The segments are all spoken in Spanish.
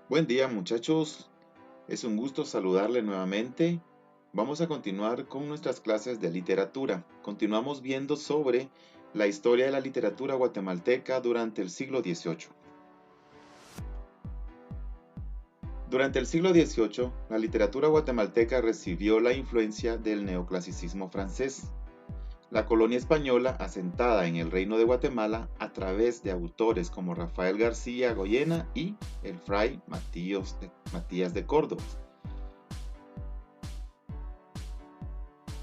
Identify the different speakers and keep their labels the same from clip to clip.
Speaker 1: Buen día muchachos, es un gusto saludarle nuevamente. Vamos a continuar con nuestras clases de literatura. Continuamos viendo sobre la historia de la literatura guatemalteca durante el siglo XVIII. Durante el siglo XVIII, la literatura guatemalteca recibió la influencia del neoclasicismo francés. La colonia española, asentada en el Reino de Guatemala a través de autores como Rafael García Goyena y el fray Matías de Córdoba.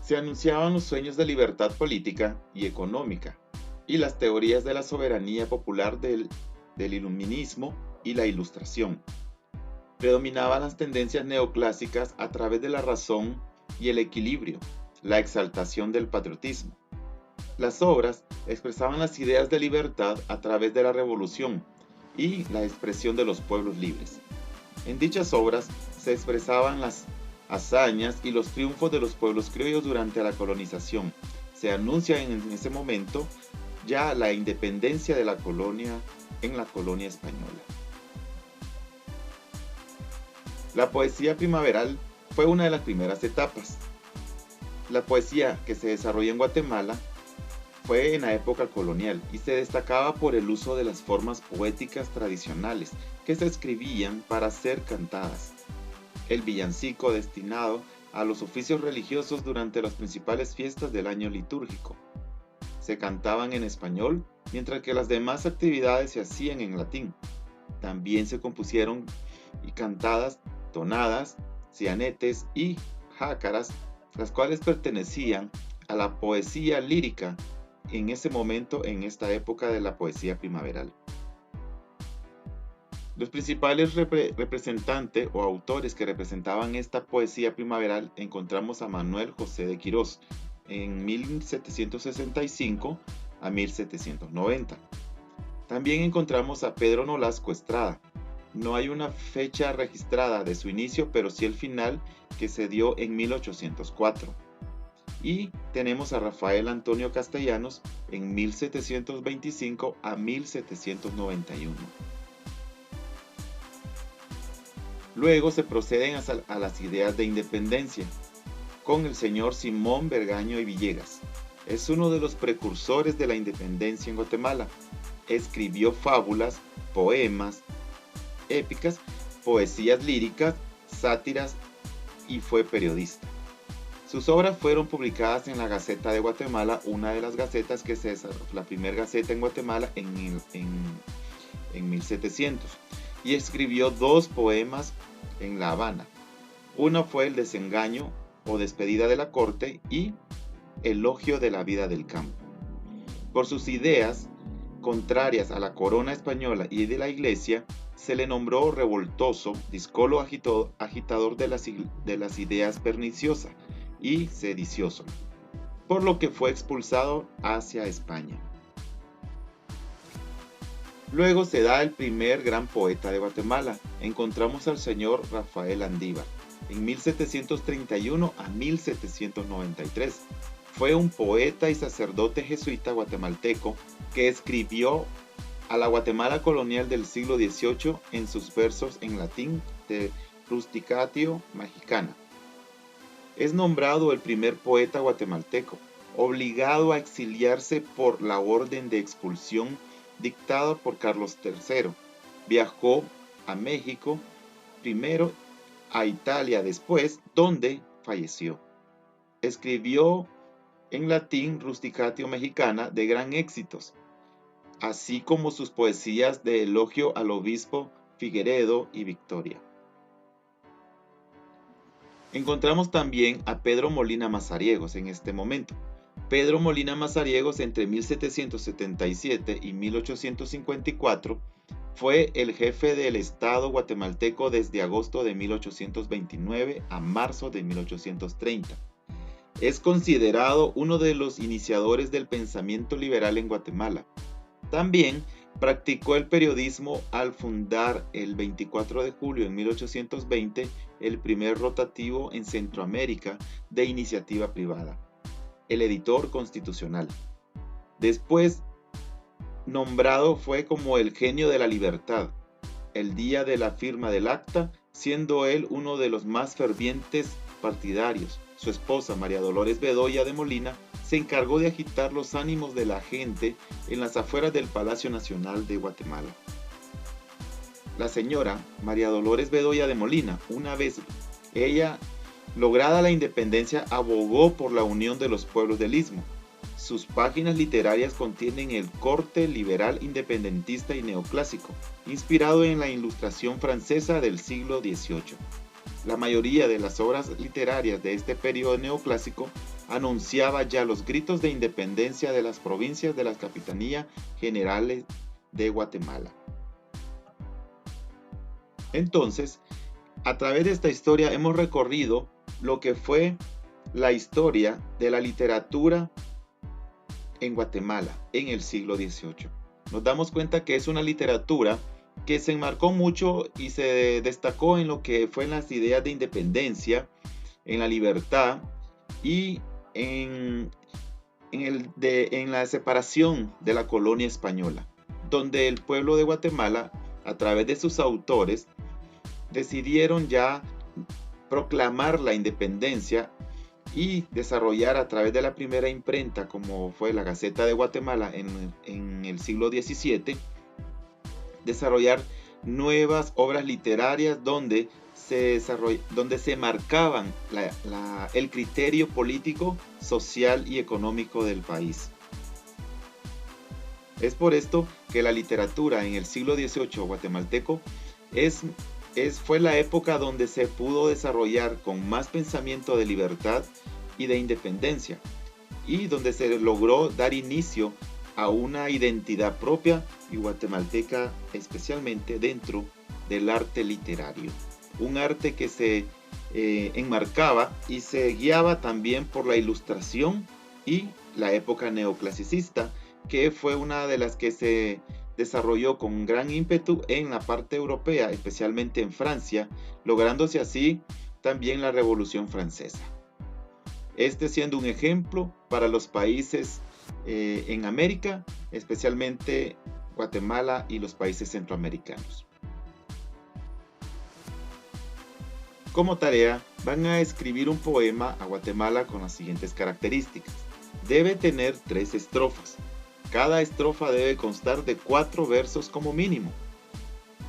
Speaker 1: Se anunciaban los sueños de libertad política y económica y las teorías de la soberanía popular del iluminismo y la ilustración. Predominaban las tendencias neoclásicas a través de la razón y el equilibrio, la exaltación del patriotismo. Las obras expresaban las ideas de libertad a través de la revolución y la expresión de los pueblos libres. En dichas obras se expresaban las hazañas y los triunfos de los pueblos criollos durante la colonización. Se anuncia en ese momento ya la independencia de la colonia en la colonia española. La poesía primaveral fue una de las primeras etapas. La poesía que se desarrolló en Guatemala fue en la época colonial y se destacaba por el uso de las formas poéticas tradicionales que se escribían para ser cantadas. El villancico destinado a los oficios religiosos durante las principales fiestas del año litúrgico. Se cantaban en español, mientras que las demás actividades se hacían en latín. También se compusieron y cantadas, tonadas, cianetes y jácaras, las cuales pertenecían a la poesía lírica en ese momento, en esta época de la poesía primaveral. Los principales representantes o autores que representaban esta poesía primaveral encontramos a Manuel José de Quirós en 1765 a 1790. También encontramos a Pedro Nolasco Estrada. No hay una fecha registrada de su inicio, pero sí el final, que se dio en 1804. Y tenemos a Rafael Antonio Castellanos en 1725 a 1791. Luego se proceden a las ideas de independencia con el señor Simón Bergaño y Villegas. Es uno de los precursores de la independencia en Guatemala. Escribió fábulas, poemas, épicas, poesías líricas, sátiras y fue periodista. Sus obras fueron publicadas en la Gaceta de Guatemala, una de las gacetas que se desarrolló, la primera gaceta en Guatemala en 1700, y escribió dos poemas en La Habana. Uno fue El desengaño o despedida de la corte y Elogio de la vida del campo. Por sus ideas contrarias a la corona española y de la iglesia, se le nombró revoltoso, díscolo agitador de las ideas perniciosas y sedicioso, por lo que fue expulsado hacia España. Luego se da el primer gran poeta de Guatemala. Encontramos al señor Rafael Andívar en 1731 a 1793. Fue un poeta y sacerdote jesuita guatemalteco que escribió a la Guatemala colonial del siglo XVIII en sus versos en latín de Rusticatio Mexicana. Es nombrado el primer poeta guatemalteco, obligado a exiliarse por la orden de expulsión dictada por Carlos III. Viajó a México, primero a Italia después, donde falleció. Escribió en latín Rusticatio Mexicana de gran éxito, así como sus poesías de elogio al obispo Figueredo y Victoria. Encontramos también a Pedro Molina Mazariegos en este momento. Pedro Molina Mazariegos entre 1777 y 1854 fue el jefe del Estado guatemalteco desde agosto de 1829 a marzo de 1830. Es considerado uno de los iniciadores del pensamiento liberal en Guatemala. También practicó el periodismo al fundar el 24 de julio de 1820 el primer rotativo en Centroamérica de iniciativa privada, el Editor Constitucional. Después nombrado fue como el genio de la libertad. el día de la firma del acta, siendo él uno de los más fervientes partidarios. Su esposa, María Dolores Bedoya de Molina, se encargó de agitar los ánimos de la gente en las afueras del Palacio Nacional de Guatemala. La señora María Dolores Bedoya de Molina, una vez ella lograda la independencia, abogó por la unión de los pueblos del Istmo. Sus páginas literarias contienen el corte liberal independentista y neoclásico, inspirado en la Ilustración francesa del siglo XVIII. La mayoría de las obras literarias de este periodo neoclásico anunciaba ya los gritos de independencia de las provincias de las capitanías generales de Guatemala. Entonces, a través de esta historia hemos recorrido lo que fue la historia de la literatura en Guatemala en el siglo XVIII. Nos damos cuenta que es una literatura que se enmarcó mucho y se destacó en lo que fue en las ideas de independencia, en la libertad y en la separación de la colonia española, donde el pueblo de Guatemala, a través de sus autores, decidieron ya proclamar la independencia y desarrollar a través de la primera imprenta, como fue la Gaceta de Guatemala en el siglo XVII, desarrollar nuevas obras literarias donde se marcaban el criterio político, social y económico del país. Es por esto que la literatura en el siglo XVIII guatemalteco fue la época donde se pudo desarrollar con más pensamiento de libertad y de independencia, y donde se logró dar inicio a una identidad propia y guatemalteca, especialmente dentro del arte literario. Un arte que se enmarcaba y se guiaba también por la Ilustración y la época neoclasicista, que fue una de las que se desarrolló con gran ímpetu en la parte europea, especialmente en Francia, lográndose así también la Revolución Francesa. Este siendo un ejemplo para los países en América, especialmente Guatemala y los países centroamericanos. Como tarea, van a escribir un poema a Guatemala con las siguientes características. Debe tener 3 estrofas. Cada estrofa debe constar de 4 versos como mínimo.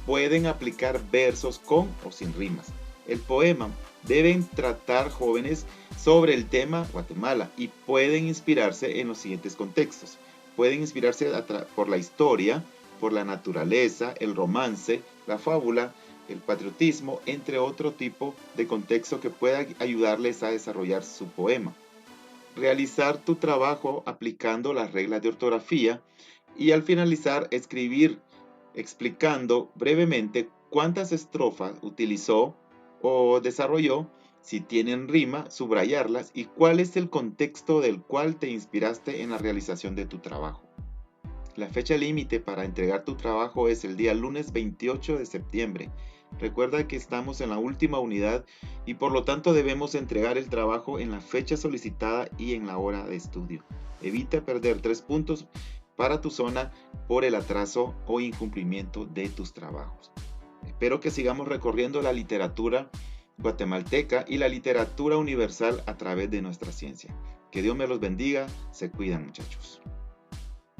Speaker 1: Pueden aplicar versos con o sin rimas. El poema deben tratar jóvenes sobre el tema Guatemala y pueden inspirarse en los siguientes contextos. Pueden inspirarse por la historia, por la naturaleza, el romance, la fábula, el patriotismo, entre otro tipo de contexto que pueda ayudarles a desarrollar su poema. Realizar tu trabajo aplicando las reglas de ortografía y al finalizar escribir explicando brevemente cuántas estrofas utilizó o desarrolló, si tienen rima, subrayarlas y cuál es el contexto del cual te inspiraste en la realización de tu trabajo. La fecha límite para entregar tu trabajo es el día lunes 28 de septiembre. Recuerda que estamos en la última unidad y por lo tanto debemos entregar el trabajo en la fecha solicitada y en la hora de estudio. Evita perder 3 puntos para tu zona por el atraso o incumplimiento de tus trabajos. Espero que sigamos recorriendo la literatura guatemalteca y la literatura universal a través de nuestra ciencia. Que Dios me los bendiga. Se cuidan, muchachos.